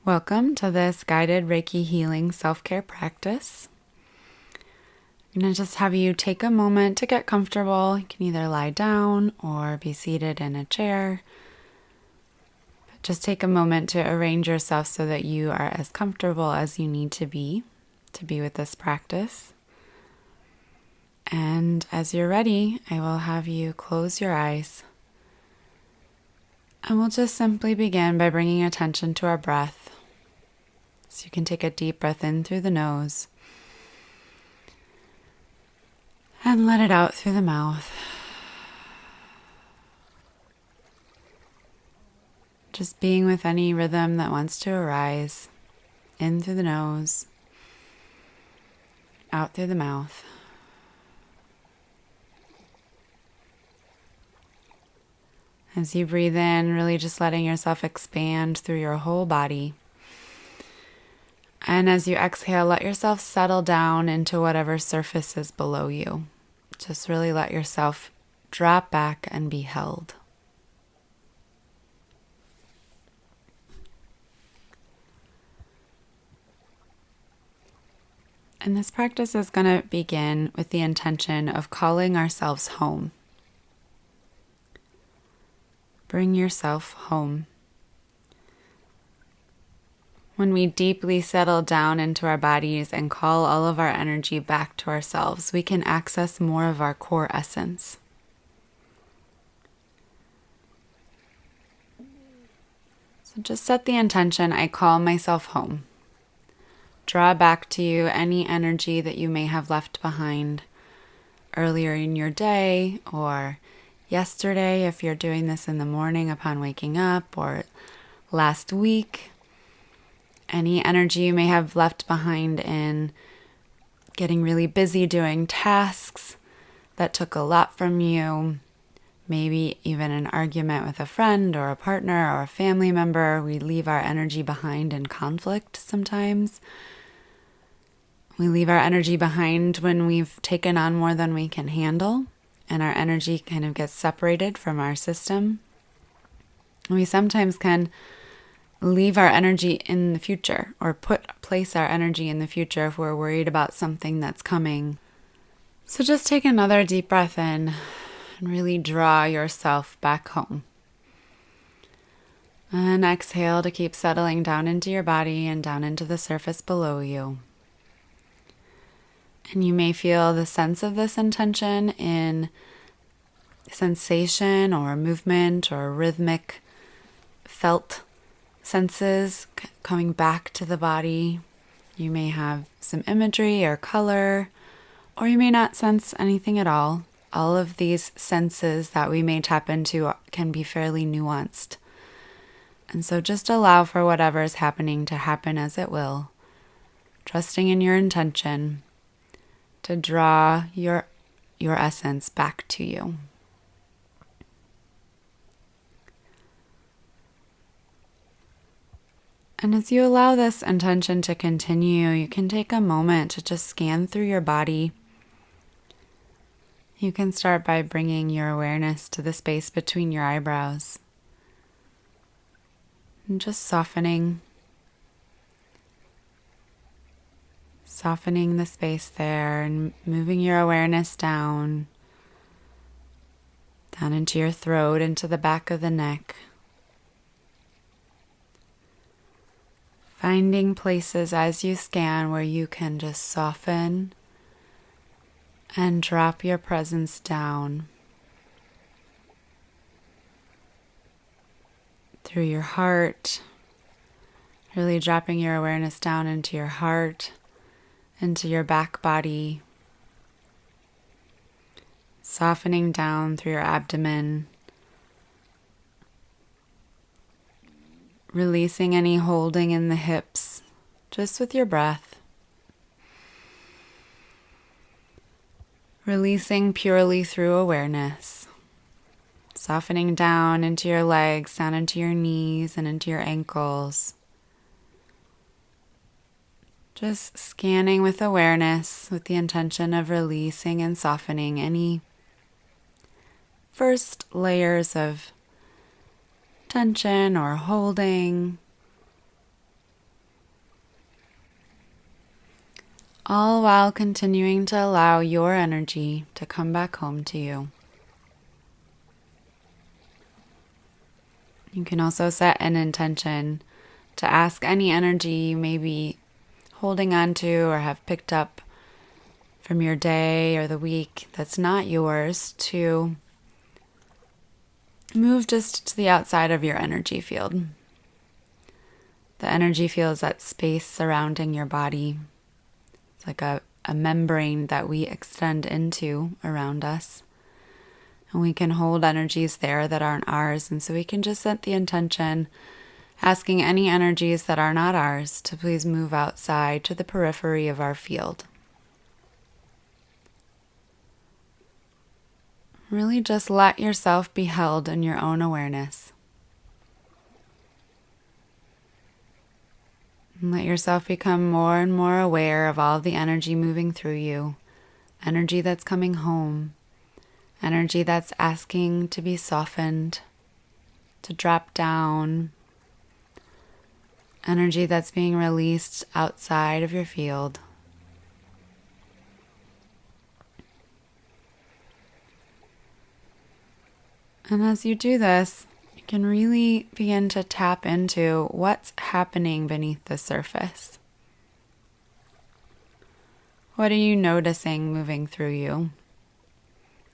Welcome to this guided Reiki healing self-care practice. I'm going to just have you take a moment to get comfortable. You can either lie down or be seated in a chair. But just take a moment to arrange yourself so that you are as comfortable as you need to be with this practice. And as you're ready, I will have you close your eyes. And we'll just simply begin by bringing attention to our breath. So you can take a deep breath in through the nose and let it out through the mouth. Just being with any rhythm that wants to arise, in through the nose, out through the mouth. As you breathe in, really just letting yourself expand through your whole body. And as you exhale, let yourself settle down into whatever surface is below you. Just really let yourself drop back and be held. And this practice is going to begin with the intention of calling ourselves home. Bring yourself home. When we deeply settle down into our bodies and call all of our energy back to ourselves, we can access more of our core essence. So just set the intention, I call myself home. Draw back to you any energy that you may have left behind earlier in your day or yesterday if you're doing this in the morning upon waking up, or last week. Any energy you may have left behind in getting really busy doing tasks that took a lot from you, maybe even an argument with a friend or a partner or a family member. We leave our energy behind in conflict sometimes. We leave our energy behind when we've taken on more than we can handle, and our energy kind of gets separated from our system. We sometimes can leave our energy in the future or place our energy in the future if we're worried about something that's coming. So just take another deep breath in and really draw yourself back home. And exhale to keep settling down into your body and down into the surface below you. And you may feel the sense of this intention in sensation or movement or rhythmic felt senses coming back to the body. You may have some imagery or color, or you may not sense anything at all. All of these senses that we may tap into can be fairly nuanced. And so just allow for whatever is happening to happen as it will, trusting in your intention to draw your essence back to you. And as you allow this intention to continue, you can take a moment to just scan through your body. You can start by bringing your awareness to the space between your eyebrows and just softening the space there and moving your awareness down into your throat, into the back of the neck. Finding places as you scan where you can just soften and drop your presence down through your heart, really dropping your awareness down into your heart, into your back body, softening down through your abdomen, releasing any holding in the hips, just with your breath. Releasing purely through awareness. Softening down into your legs, down into your knees and into your ankles. Just scanning with awareness with the intention of releasing and softening any first layers of tension or holding, all while continuing to allow your energy to come back home to you. You can also set an intention to ask any energy you may be holding on to or have picked up from your day or the week that's not yours to move just to the outside of your energy field. The energy field is that space surrounding your body. It's like a membrane that we extend into around us. And we can hold energies there that aren't ours. And so we can just set the intention, asking any energies that are not ours to please move outside to the periphery of our field. Really just let yourself be held in your own awareness. And let yourself become more and more aware of all the energy moving through you, energy that's coming home, energy that's asking to be softened, to drop down, energy that's being released outside of your field. And as you do this, you can really begin to tap into what's happening beneath the surface. What are you noticing moving through you?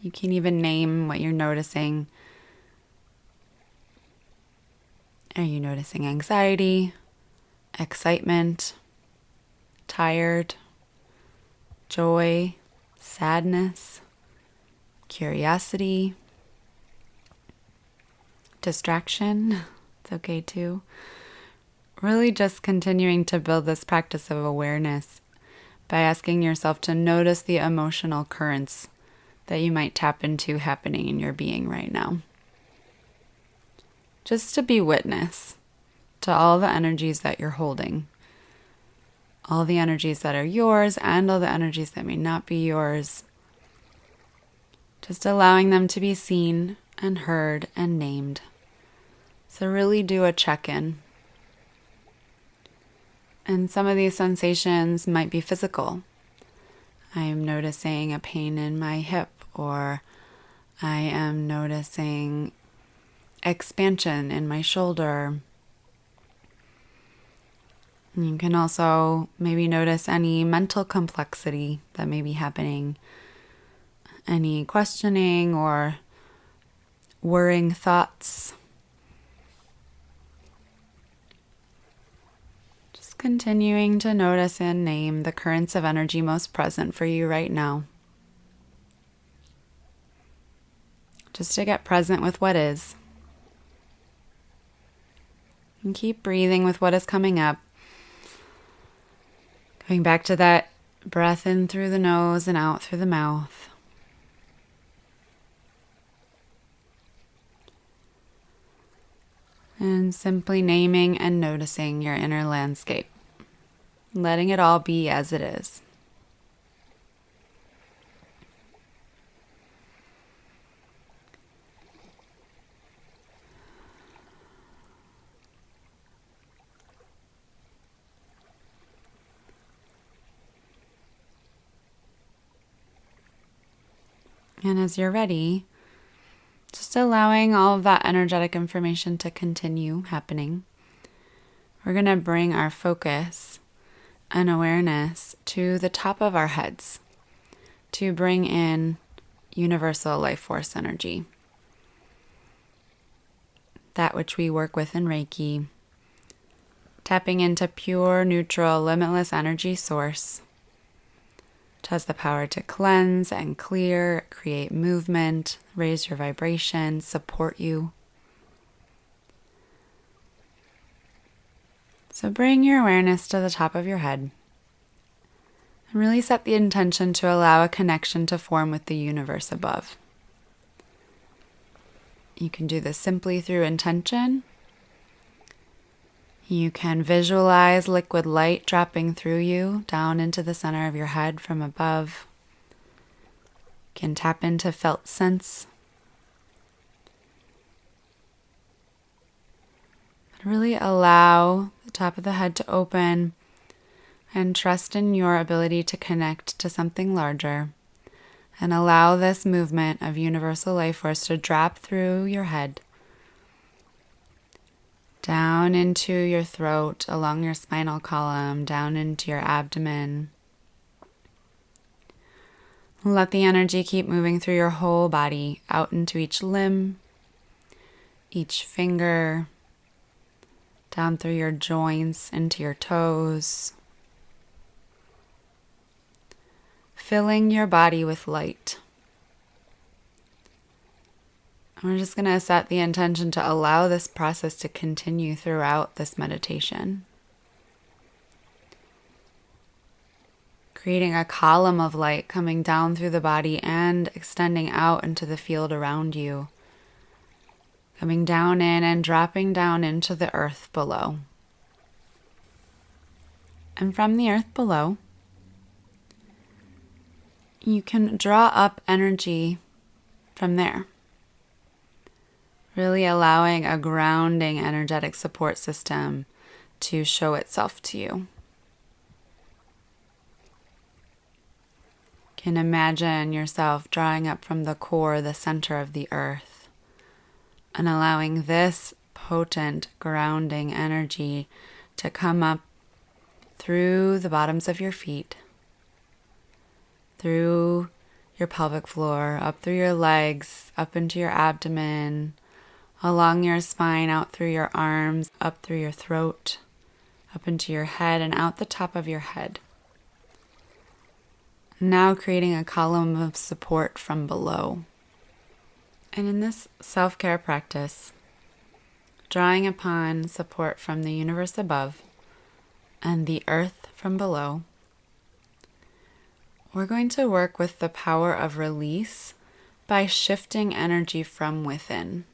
You can even name what you're noticing. Are you noticing anxiety, excitement, tired, joy, sadness, curiosity, distraction? It's okay too. Really just continuing to build this practice of awareness by asking yourself to notice the emotional currents that you might tap into happening in your being right now. Just to be witness to all the energies that you're holding, all the energies that are yours and all the energies that may not be yours. Just allowing them to be seen and heard and named. So really do a check-in. And some of these sensations might be physical. I am noticing a pain in my hip, or I am noticing expansion in my shoulder. You can also maybe notice any mental complexity that may be happening, any questioning or worrying thoughts. Just continuing to notice and name the currents of energy most present for you right now. Just to get present with what is. And keep breathing with what is coming up. Going back to that breath in through the nose and out through the mouth. And simply naming and noticing your inner landscape. Letting it all be as it is. And as you're ready, just allowing all of that energetic information to continue happening, we're going to bring our focus and awareness to the top of our heads to bring in universal life force energy. That which we work with in Reiki, tapping into pure, neutral, limitless energy source. It has the power to cleanse and clear, create movement, raise your vibration, support you. So bring your awareness to the top of your head and really set the intention to allow a connection to form with the universe above. You can do this simply through intention. You can visualize liquid light dropping through you down into the center of your head from above. You can tap into felt sense. But really allow the top of the head to open and trust in your ability to connect to something larger. And allow this movement of universal life force to drop through your head, down into your throat, along your spinal column, down into your abdomen. Let the energy keep moving through your whole body, out into each limb, each finger, down through your joints, into your toes, filling your body with light. We're just going to set the intention to allow this process to continue throughout this meditation. Creating a column of light coming down through the body and extending out into the field around you. Coming down in and dropping down into the earth below. And from the earth below, you can draw up energy from there. Really allowing a grounding energetic support system to show itself to you. You can imagine yourself drawing up from the core, the center of the earth, and allowing this potent grounding energy to come up through the bottoms of your feet, through your pelvic floor, up through your legs, up into your abdomen, along your spine, out through your arms, up through your throat, up into your head, and out the top of your head. Now creating a column of support from below. And in this self-care practice, drawing upon support from the universe above and the earth from below, we're going to work with the power of release by shifting energy from within.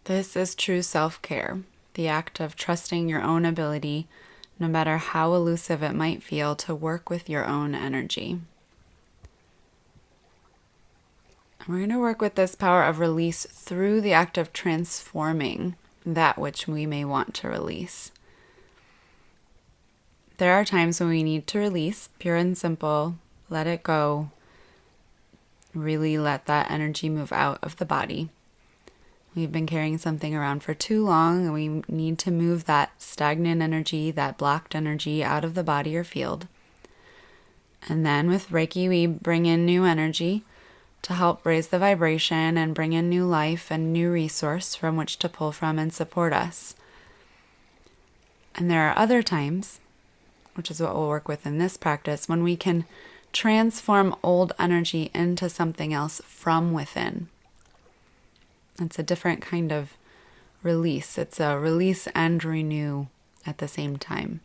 This is true self-care, the act of trusting your own ability, no matter how elusive it might feel, to work with your own energy. We're going to work with this power of release through the act of transforming that which we may want to release. There are times when we need to release, pure and simple, let it go, really let that energy move out of the body. We've been carrying something around for too long, and we need to move that stagnant energy, that blocked energy out of the body or field. And then with Reiki, we bring in new energy to help raise the vibration and bring in new life and new resource from which to pull from and support us. And there are other times, which is what we'll work with in this practice, when we can transform old energy into something else from within. It's a different kind of release. It's a release and renew at the same time.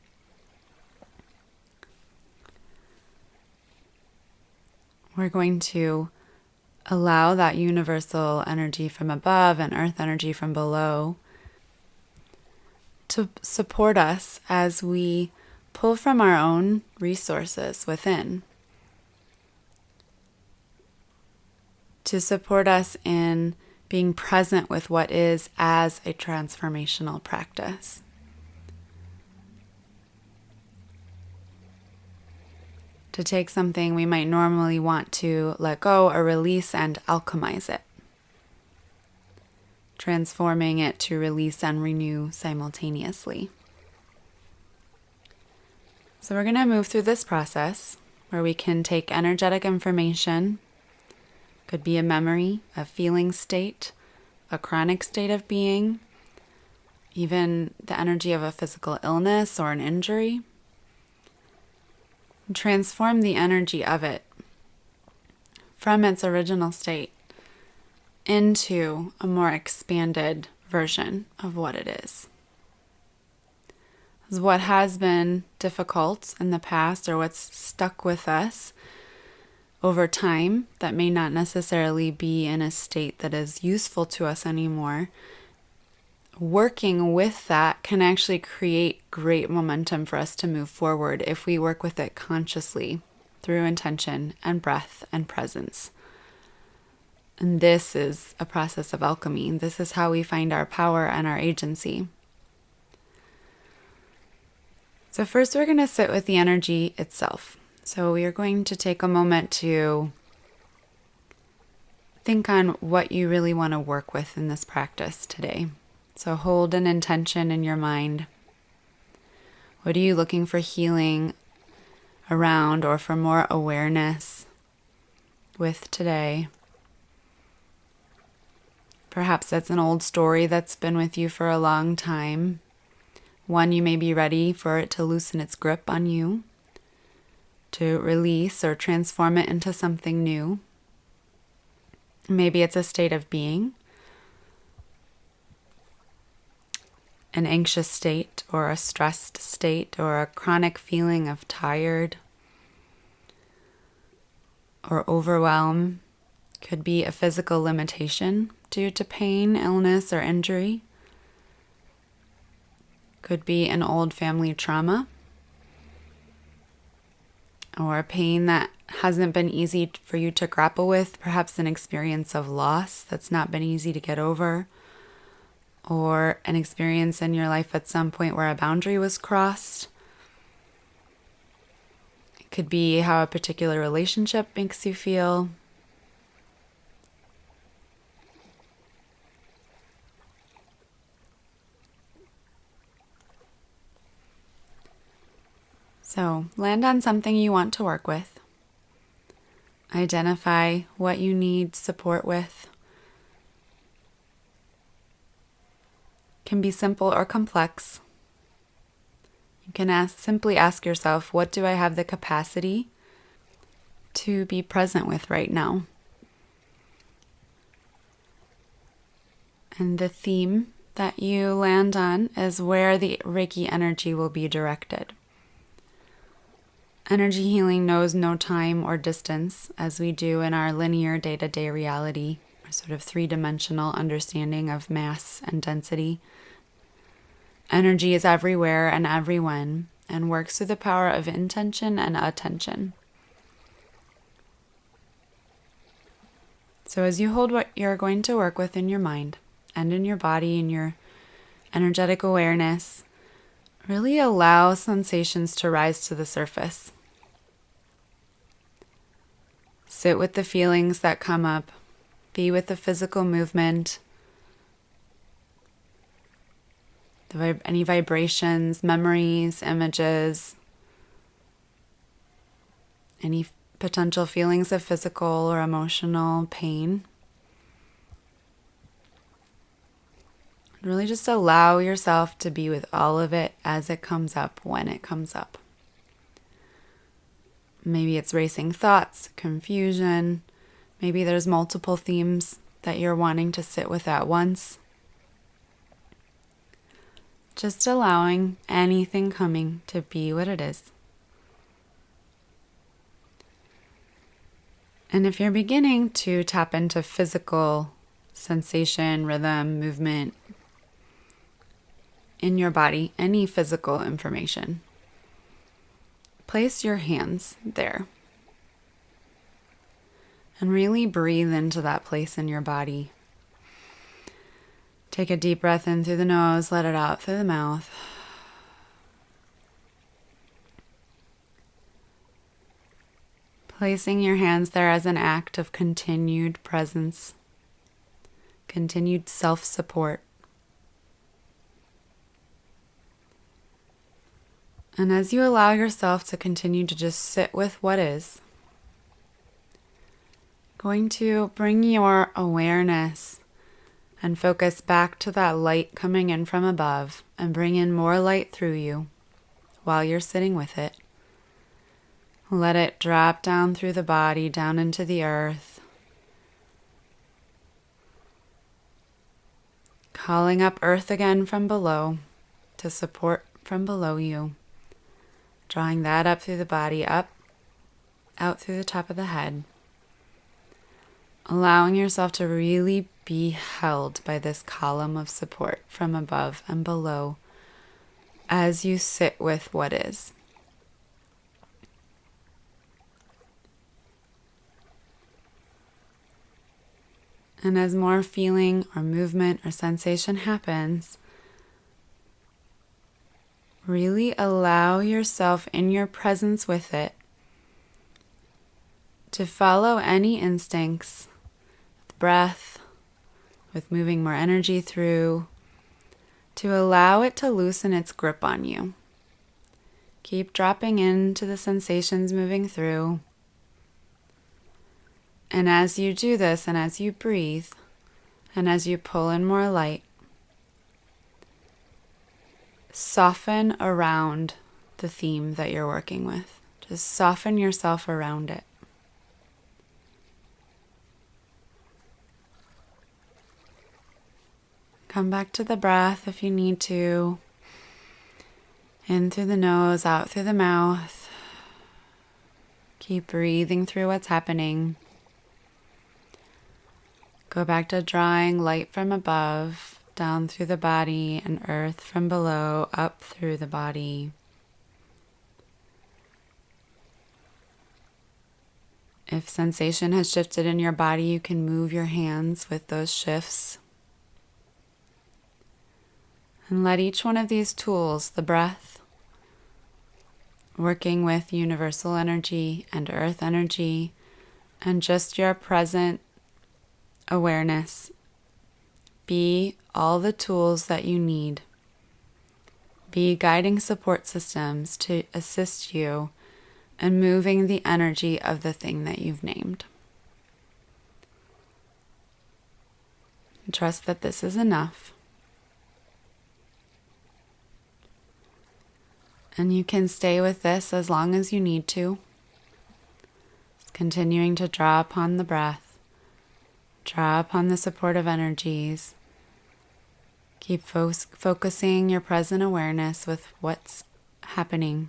We're going to allow that universal energy from above and earth energy from below to support us as we pull from our own resources within, to support us in being present with what is as a transformational practice. To take something we might normally want to let go or release and alchemize it, transforming it to release and renew simultaneously. So we're going to move through this process where we can take energetic information. Could be a memory, a feeling state, a chronic state of being, even the energy of a physical illness or an injury. And transform the energy of it from its original state into a more expanded version of what it is. What has been difficult in the past or what's stuck with us over time that may not necessarily be in a state that is useful to us anymore, working with that can actually create great momentum for us to move forward if we work with it consciously through intention and breath and presence. And this is a process of alchemy. This is how we find our power and our agency. So first we're going to sit with the energy itself. So we are going to take a moment to think on what you really want to work with in this practice today. So hold an intention in your mind. What are you looking for healing around or for more awareness with today? Perhaps that's an old story that's been with you for a long time. One, you may be ready for it to loosen its grip on you, to release or transform it into something new. Maybe it's a state of being, an anxious state or a stressed state or a chronic feeling of tired or overwhelm. Could be a physical limitation due to pain, illness, or injury. Could be an old family trauma or a pain that hasn't been easy for you to grapple with, perhaps an experience of loss that's not been easy to get over, or an experience in your life at some point where a boundary was crossed. It could be how a particular relationship makes you feel. So land on something you want to work with. Identify what you need support with. Can be simple or complex. You can simply ask yourself, what do I have the capacity to be present with right now? And the theme that you land on is where the Reiki energy will be directed. Energy healing knows no time or distance, as we do in our linear day-to-day reality, our sort of three-dimensional understanding of mass and density. Energy is everywhere and everyone, and works through the power of intention and attention. So as you hold what you're going to work with in your mind and in your body, in your energetic awareness, really allow sensations to rise to the surface. Sit with the feelings that come up. Be with the physical movement. Any vibrations, memories, images. Any potential feelings of physical or emotional pain. Really just allow yourself to be with all of it as it comes up, when it comes up. Maybe it's racing thoughts, confusion. Maybe there's multiple themes that you're wanting to sit with at once. Just allowing anything coming to be what it is. And if you're beginning to tap into physical sensation, rhythm, movement in your body, any physical information, place your hands there and really breathe into that place in your body. Take a deep breath in through the nose, let it out through the mouth. Placing your hands there as an act of continued presence, continued self-support. And as you allow yourself to continue to just sit with what is, going to bring your awareness and focus back to that light coming in from above and bring in more light through you while you're sitting with it. Let it drop down through the body, down into the earth. Calling up earth again from below to support from below you. Drawing that up through the body, up, out through the top of the head. Allowing yourself to really be held by this column of support from above and below as you sit with what is. And as more feeling or movement or sensation happens, Really allow yourself in your presence with it to follow any instincts with breath, with moving more energy through, to allow it to loosen its grip on you. Keep dropping into the sensations moving through. And as you do this, and as you breathe, and as you pull in more light, soften around the theme that you're working with. Just soften yourself around it. Come back to the breath if you need to. In through the nose, out through the mouth. Keep breathing through what's happening. Go back to drawing light from above, down through the body, and earth from below, up through the body. If sensation has shifted in your body, you can move your hands with those shifts. And let each one of these tools, the breath, working with universal energy and earth energy, and just your present awareness, be all the tools that you need. Be guiding support systems to assist you in moving the energy of the thing that you've named. Trust that this is enough. And you can stay with this as long as you need to. Just continuing to draw upon the breath, draw upon the supportive energies. Keep focusing your present awareness with what's happening.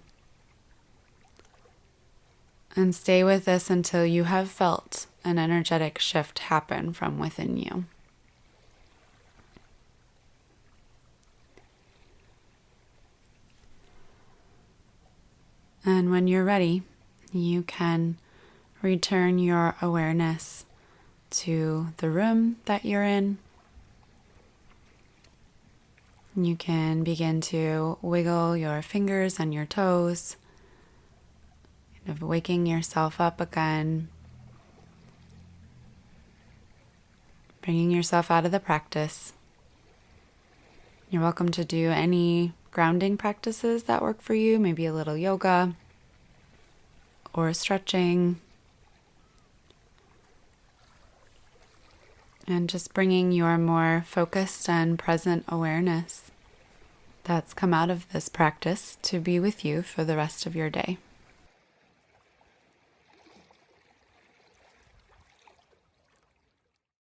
And stay with this until you have felt an energetic shift happen from within you. And when you're ready, you can return your awareness to the room that you're in. You can begin to wiggle your fingers and your toes, kind of waking yourself up again, bringing yourself out of the practice. You're welcome to do any grounding practices that work for you, maybe a little yoga or stretching. And just bringing your more focused and present awareness that's come out of this practice to be with you for the rest of your day.